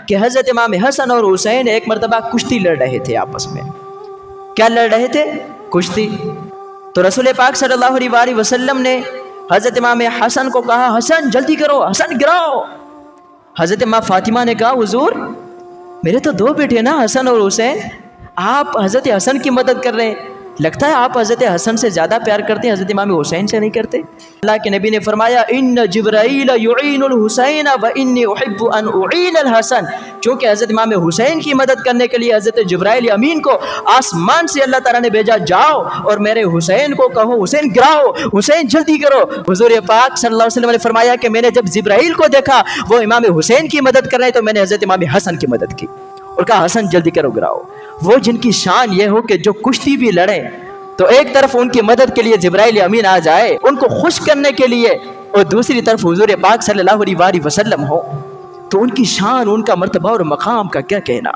کہ حضرت امام حسن اور حسین ایک مرتبہ کشتی لڑ رہے تھے آپس میں. کیا لڑ رہے تھے؟ کشتی. تو رسول پاک صلی اللہ علیہ وآلہ وسلم نے حضرت امام حسن کو کہا حسن جلدی کرو، حسن گراؤ. حضرت امام فاطمہ نے کہا حضور میرے تو دو بیٹے نا حسن اور حسین، آپ حضرت حسن کی مدد کر رہے ہیں، لگتا ہے آپ حضرت حسن سے زیادہ پیار کرتے ہیں، حضرت امام حسین سے نہیں کرتے. اللہ کے نبی نے فرمایا ان جبرائیل یعین الحسین وانی احب ان اعین الحسن. چونکہ حضرت امام حسین کی مدد کرنے کے لیے حضرت جبرائیل امین کو آسمان سے اللہ تعالیٰ نے بھیجا، جاؤ اور میرے حسین کو کہو حسین گراؤ، حسین جلدی کرو. حضور پاک صلی اللہ علیہ وسلم نے فرمایا کہ میں نے جب جبرائیل کو دیکھا وہ امام حسین کی مدد کر رہے تو میں نے حضرت امام حسن کی مدد کی اور کہا حسن جلدی کرو گراؤ. وہ جن کی شان یہ ہو کہ جو کشتی بھی لڑیں تو ایک طرف ان کی مدد کے لیے جبرائیل امین آ جائے ان کو خوش کرنے کے لیے، اور دوسری طرف حضور پاک صلی اللہ علیہ وسلم ہو، تو ان کی شان، ان کا مرتبہ اور مقام کا کیا کہنا.